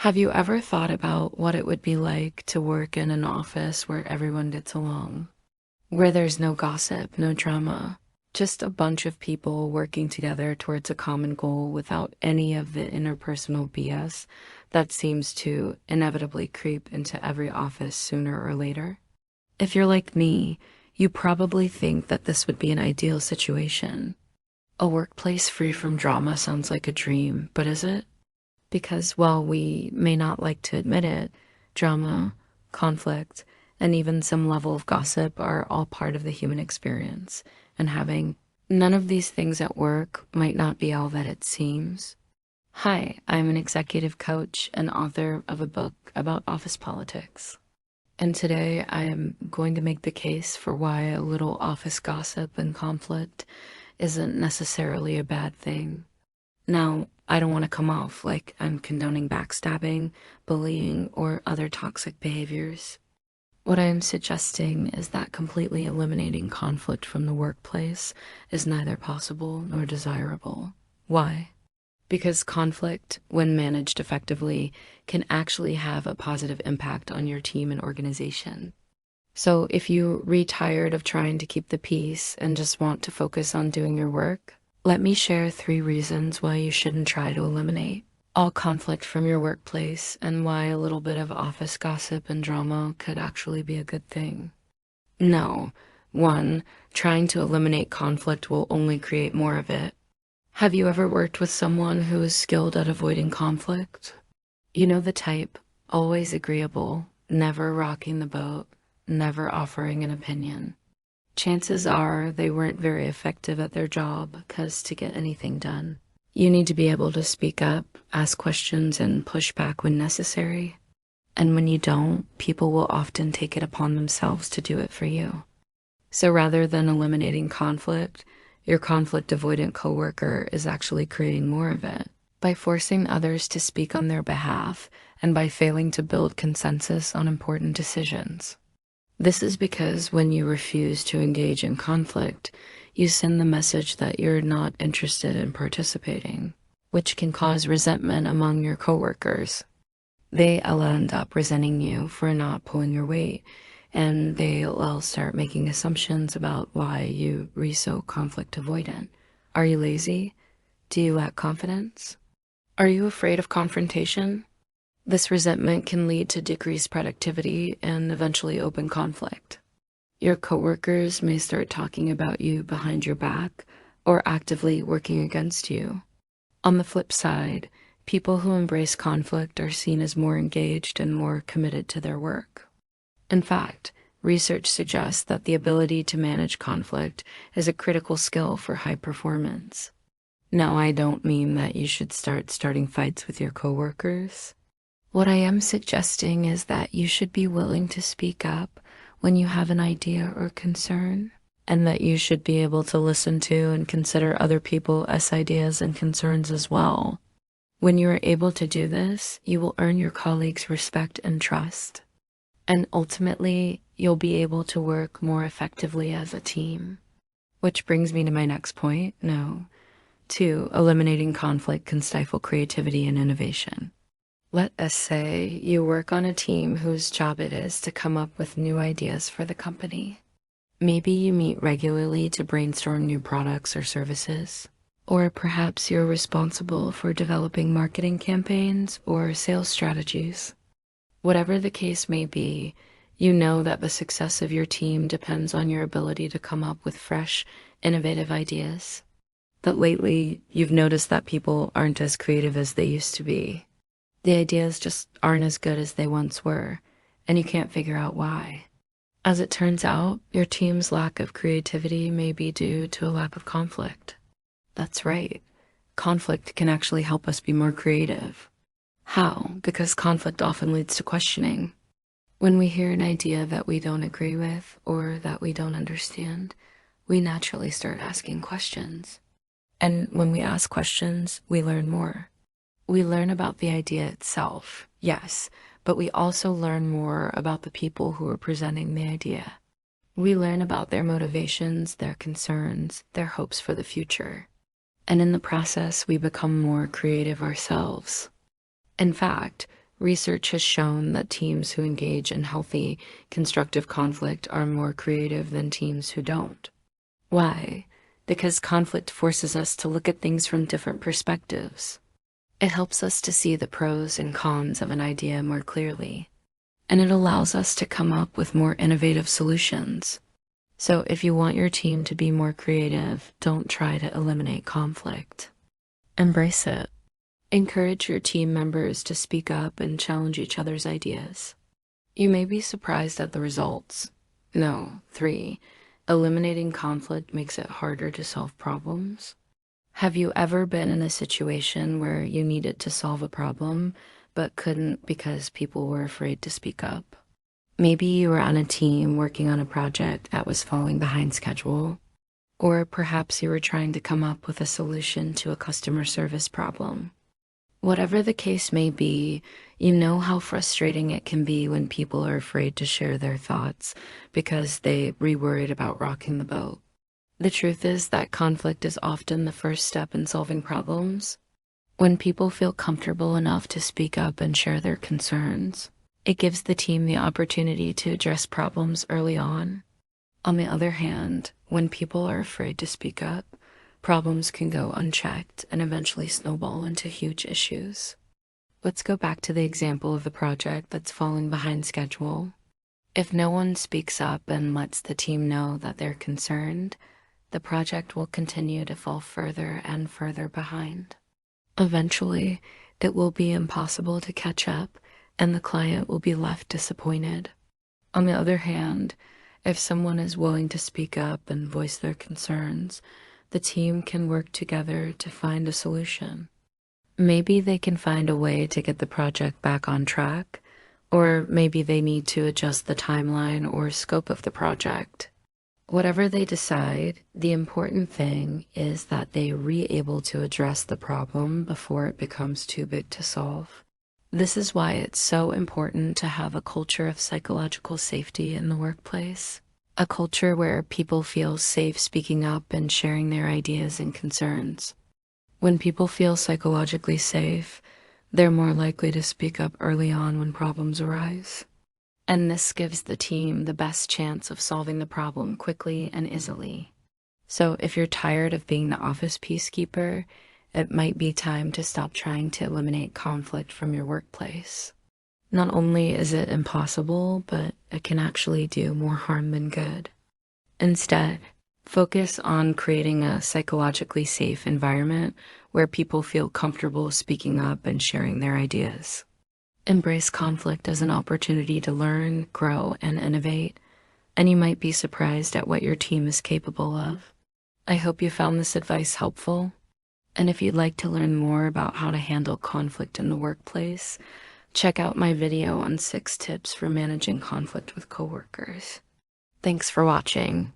Have you ever thought about what it would be like to work in an office where everyone gets along? Where there's no gossip, no drama, just a bunch of people working together towards a common goal without any of the interpersonal BS that seems to inevitably creep into every office sooner or later? If you're like me, you probably think that this would be an ideal situation. A workplace free from drama sounds like a dream, but is it? Because while we may not like to admit it, drama, conflict, and even some level of gossip are all part of the human experience, and having none of these things at work might not be all that it seems. Hi, I'm an executive coach and author of a book about office politics. And today I am going to make the case for why a little office gossip and conflict isn't necessarily a bad thing. Now, I don't want to come off like I'm condoning backstabbing, bullying, or other toxic behaviors. What I am suggesting is that completely eliminating conflict from the workplace is neither possible nor desirable. Why? Because conflict, when managed effectively, can actually have a positive impact on your team and organization. So if you retired of trying to keep the peace and just want to focus on doing your work, let me share 3 reasons why you shouldn't try to eliminate all conflict from your workplace and why a little bit of office gossip and drama could actually be a good thing. No. 1. Trying to eliminate conflict will only create more of it. Have you ever worked with someone who is skilled at avoiding conflict? You know the type, always agreeable, never rocking the boat, never offering an opinion. Chances are they weren't very effective at their job because to get anything done, you need to be able to speak up, ask questions, and push back when necessary. And when you don't, people will often take it upon themselves to do it for you. So rather than eliminating conflict, your conflict-avoidant coworker is actually creating more of it by forcing others to speak on their behalf and by failing to build consensus on important decisions. This is because when you refuse to engage in conflict, you send the message that you're not interested in participating, which can cause resentment among your coworkers. They'll end up resenting you for not pulling your weight, and they'll start making assumptions about why you're so conflict avoidant. Are you lazy? Do you lack confidence? Are you afraid of confrontation? This resentment can lead to decreased productivity and eventually open conflict. Your coworkers may start talking about you behind your back or actively working against you. On the flip side, people who embrace conflict are seen as more engaged and more committed to their work. In fact, research suggests that the ability to manage conflict is a critical skill for high performance. Now, I don't mean that you should starting fights with your coworkers. What I am suggesting is that you should be willing to speak up when you have an idea or concern, and that you should be able to listen to and consider other people's ideas and concerns as well. When you are able to do this, you will earn your colleagues' respect and trust. And ultimately, you'll be able to work more effectively as a team. Which brings me to my next point. No. 2, eliminating conflict can stifle creativity and innovation. Let us say you work on a team whose job it is to come up with new ideas for the company. Maybe you meet regularly to brainstorm new products or services. Or perhaps you're responsible for developing marketing campaigns or sales strategies. Whatever the case may be, you know that the success of your team depends on your ability to come up with fresh, innovative ideas. That lately, you've noticed that people aren't as creative as they used to be. The ideas just aren't as good as they once were, and you can't figure out why. As it turns out, your team's lack of creativity may be due to a lack of conflict. That's right. Conflict can actually help us be more creative. How? Because conflict often leads to questioning. When we hear an idea that we don't agree with or that we don't understand, we naturally start asking questions. And when we ask questions, we learn more. We learn about the idea itself, yes, but we also learn more about the people who are presenting the idea. We learn about their motivations, their concerns, their hopes for the future. And in the process, we become more creative ourselves. In fact, Research has shown that teams who engage in healthy, constructive conflict are more creative than teams who don't. Why? Because conflict forces us to look at things from different perspectives. It helps us to see the pros and cons of an idea more clearly, and it allows us to come up with more innovative solutions. So if you want your team to be more creative, don't try to eliminate conflict. Embrace it. Encourage your team members to speak up and challenge each other's ideas. You may be surprised at the results. No, 3. Eliminating conflict makes it harder to solve problems. Have you ever been in a situation where you needed to solve a problem, but couldn't because people were afraid to speak up? Maybe you were on a team working on a project that was falling behind schedule, or perhaps you were trying to come up with a solution to a customer service problem. Whatever the case may be, you know how frustrating it can be when people are afraid to share their thoughts because they're worried about rocking the boat. The truth is that conflict is often the first step in solving problems. When people feel comfortable enough to speak up and share their concerns, it gives the team the opportunity to address problems early on. On the other hand, when people are afraid to speak up, problems can go unchecked and eventually snowball into huge issues. Let's go back to the example of the project that's falling behind schedule. If no one speaks up and lets the team know that they're concerned, the project will continue to fall further and further behind. Eventually, it will be impossible to catch up, and the client will be left disappointed. On the other hand, if someone is willing to speak up and voice their concerns, the team can work together to find a solution. Maybe they can find a way to get the project back on track, or maybe they need to adjust the timeline or scope of the project. Whatever they decide, the important thing is that they are able to address the problem before it becomes too big to solve. This is why it's so important to have a culture of psychological safety in the workplace. A culture where people feel safe speaking up and sharing their ideas and concerns. When people feel psychologically safe, they're more likely to speak up early on when problems arise. And this gives the team the best chance of solving the problem quickly and easily. So if you're tired of being the office peacekeeper, it might be time to stop trying to eliminate conflict from your workplace. Not only is it impossible, but it can actually do more harm than good. Instead, focus on creating a psychologically safe environment where people feel comfortable speaking up and sharing their ideas. Embrace conflict as an opportunity to learn, grow, and innovate, and you might be surprised at what your team is capable of. I hope you found this advice helpful, and if you'd like to learn more about how to handle conflict in the workplace, check out my video on 6 tips for managing conflict with coworkers. Thanks for watching.